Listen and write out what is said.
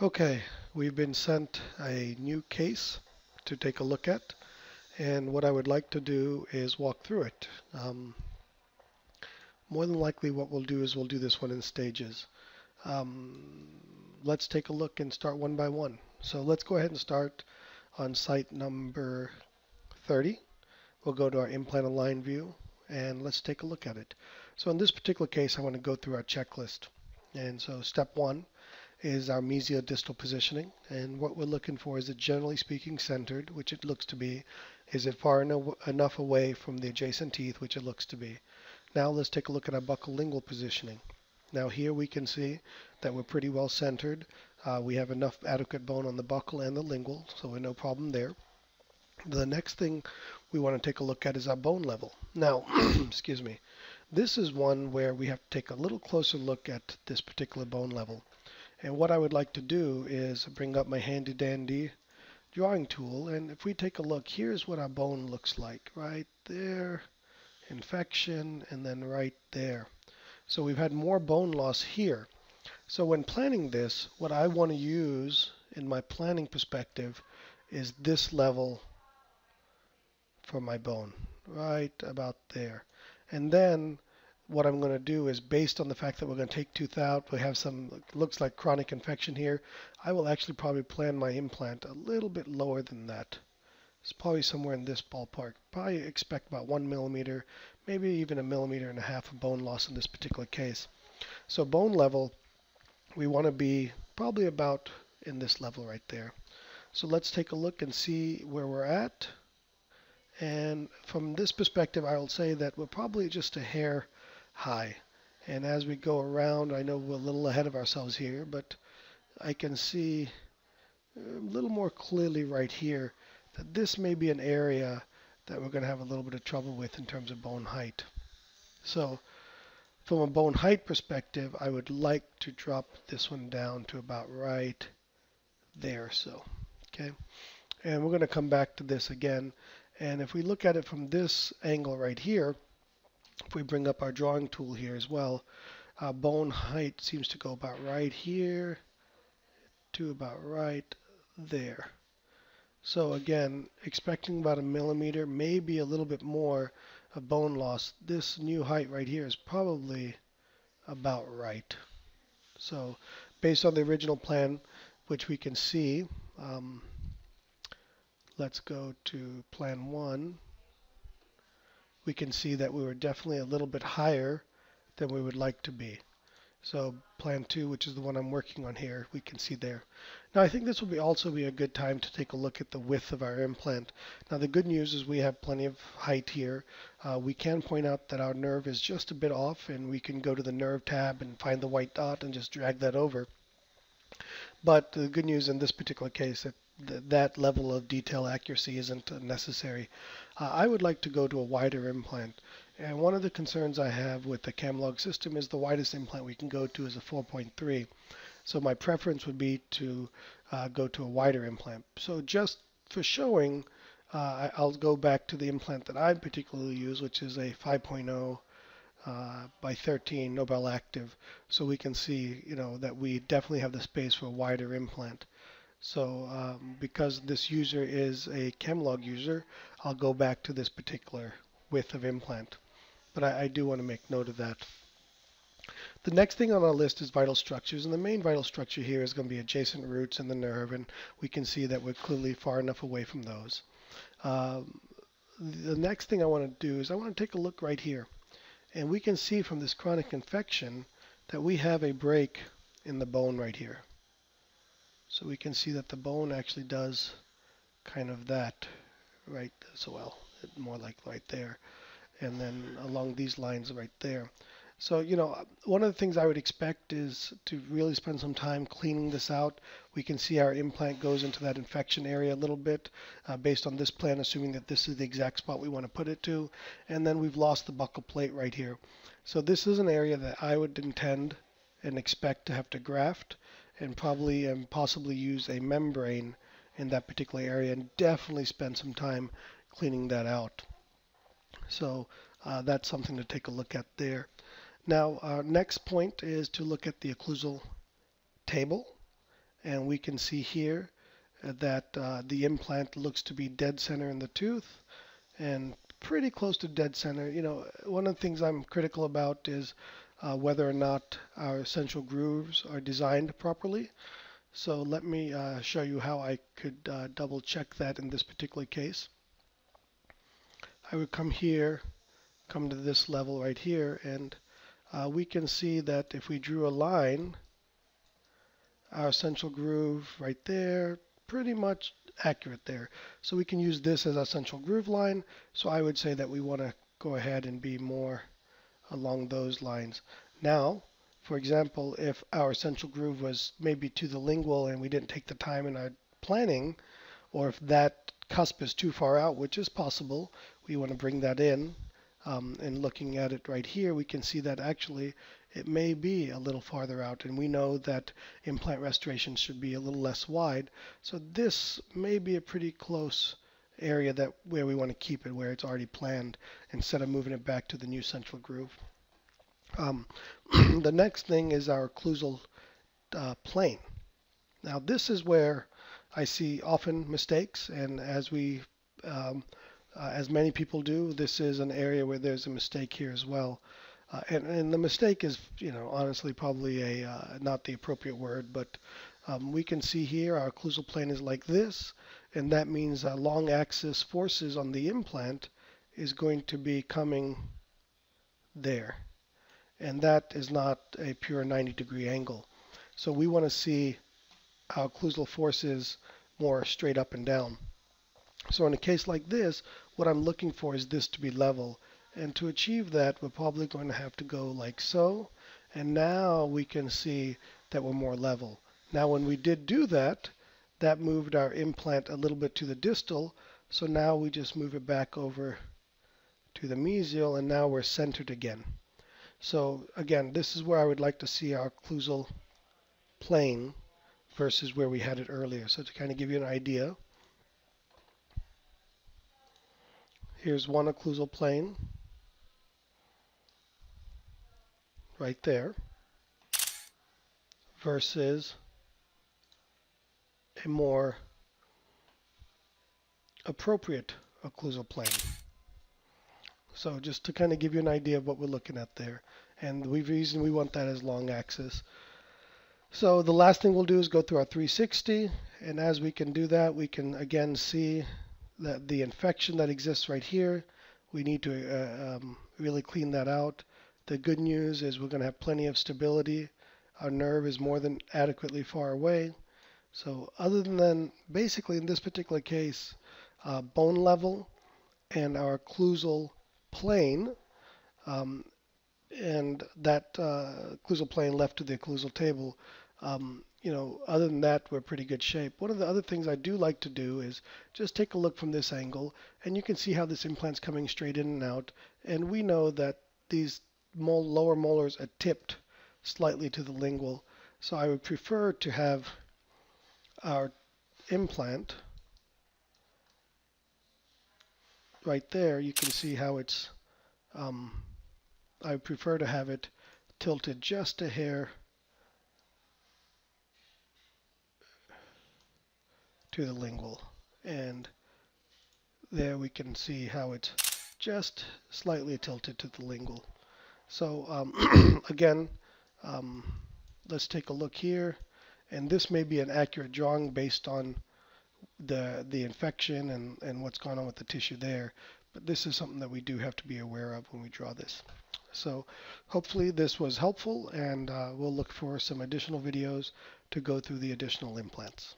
Okay, we've been sent a new case to take a look at, and what I would like to do is walk through it. More than likely, what we'll do is we'll do this one in stages. Um, let's take a look and start one by one. So let's go ahead and start on site number 30. We'll go to our implant align view and let's take a look at it. So in this particular case, I want to go through our checklist. And so step one is our mesial-distal positioning. And what we're looking for is it generally speaking centered, which it looks to be. Is it far enough away from the adjacent teeth, which it looks to be. Now let's take a look at our buccal-lingual positioning. Now here we can see that we're pretty well centered. We have enough adequate bone on the buccal and the lingual, so we're no problem there. The next thing we want to take a look at is our bone level. Now, excuse me, this is one where we have to take a little closer look at this particular bone level. And what I would like to do is bring up my handy dandy drawing tool, and if we take a look, here's what our bone looks like. Right there, infection, and then right there. So we've had more bone loss here. So when planning this, what I want to use in my planning perspective is this level for my bone, right about there. And then what I'm going to do is based on the fact that we're going to take tooth out, we have some, looks like chronic infection here, I will actually probably plan my implant a little bit lower than that. It's probably somewhere in this ballpark. Probably expect about 1 millimeter, maybe even a millimeter and a half of bone loss in this particular case. So bone level, we want to be probably about in this level right there. So let's take a look and see where we're at. And from this perspective, I will say that we're probably just a hair high. And as we go around, I know we're a little ahead of ourselves here, but I can see a little more clearly right here that this may be an area that we're going to have a little bit of trouble with in terms of bone height. So from a bone height perspective, I would like to drop this one down to about right there. So, okay. And we're going to come back to this again. And if we look at it from this angle right here, if we bring up our drawing tool here as well, bone height seems to go about right here to about right there. So again, expecting about a millimeter, maybe a little bit more of bone loss. This new height right here is probably about right. So based on the original plan, which we can see, um, let's go to plan 1. We can see that we were definitely a little bit higher than we would like to be. So plan 2, which is the one I'm working on here, we can see there. Now I think this will also be a good time to take a look at the width of our implant. Now the good news is we have plenty of height here. We can point out that our nerve is just a bit off, and we can go to the nerve tab and find the white dot and just drag that over. But the good news in this particular case that that level of detail accuracy isn't necessary. I would like to go to a wider implant. And one of the concerns I have with the Camlog system is the widest implant we can go to is a 4.3. So my preference would be to go to a wider implant. So just for showing, I'll go back to the implant that I particularly use, which is a 5.0 by 13 Nobel Active. So we can see, that we definitely have the space for a wider implant. So because this user is a Camlog user, I'll go back to this particular width of implant. But I do want to make note of that. The next thing on our list is vital structures, and the main vital structure here is going to be adjacent roots and the nerve, and we can see that we're clearly far enough away from those. The next thing I want to do is I want to take a look right here, and we can see from this chronic infection that we have a break in the bone right here. So we can see that the bone actually does kind of that right as well, more like right there, and then along these lines right there. So, one of the things I would expect is to really spend some time cleaning this out. We can see our implant goes into that infection area a little bit based on this plan, assuming that this is the exact spot we want to put it to. And then we've lost the buccal plate right here. So this is an area that I would intend and expect to have to graft and probably and possibly use a membrane in that particular area and definitely spend some time cleaning that out. So that's something to take a look at there. Now, our next point is to look at the occlusal table. and we can see here that the implant looks to be dead center in the tooth and pretty close to dead center. You know, one of the things I'm critical about is whether or not our central grooves are designed properly. So let me show you how I could double check that in this particular case. I would come here, come to this level right here, and we can see that if we drew a line, our central groove right there, pretty much accurate there. So we can use this as our central groove line. So I would say that we want to go ahead and be more along those lines. Now, for example, if our central groove was maybe to the lingual and we didn't take the time in our planning, or if that cusp is too far out, which is possible, we want to bring that in. And looking at it right here, we can see that actually it may be a little farther out, and we know that implant restoration should be a little less wide. So this may be a pretty close area that where we want to keep it, where it's already planned, instead of moving it back to the new central groove. The next thing is our occlusal plane. Now this is where I see often mistakes, and as many people do, this is an area where there's a mistake here as well. And the mistake is, you know, honestly probably not the appropriate word, but we can see here our occlusal plane is like this, and that means long axis forces on the implant is going to be coming there. And that is not a pure 90-degree angle. So we want to see our occlusal forces more straight up and down. So in a case like this, what I'm looking for is this to be level. And to achieve that, we're probably going to have to go like so. And now we can see that we're more level. Now when we did do that, that moved our implant a little bit to the distal. So now we just move it back over to the mesial, and now we're centered again. So again, this is where I would like to see our occlusal plane versus where we had it earlier. So to kind of give you an idea, here's one occlusal plane right there versus a more appropriate occlusal plane. So just to kind of give you an idea of what we're looking at there. And the reason we want that as long axis. So the last thing we'll do is go through our 360. And as we can do that, we can again see that the infection that exists right here, we need to really clean that out. The good news is we're going to have plenty of stability. Our nerve is more than adequately far away. So other than basically in this particular case, bone level and our occlusal plane, and that occlusal plane left to the occlusal table, you know, other than that, we're pretty good shape. One of the other things I do like to do is just take a look from this angle, and you can see how this implant's coming straight in and out. And we know that these lower molars are tipped slightly to the lingual. So I would prefer to have our implant right there. You can see how it's, I prefer to have it tilted just a hair to the lingual. And there we can see how it's just slightly tilted to the lingual. So again, let's take a look here. And this may be an accurate drawing based on the infection and what's going on with the tissue there. But this is something that we do have to be aware of when we draw this. So hopefully this was helpful, and we'll look for some additional videos to go through the additional implants.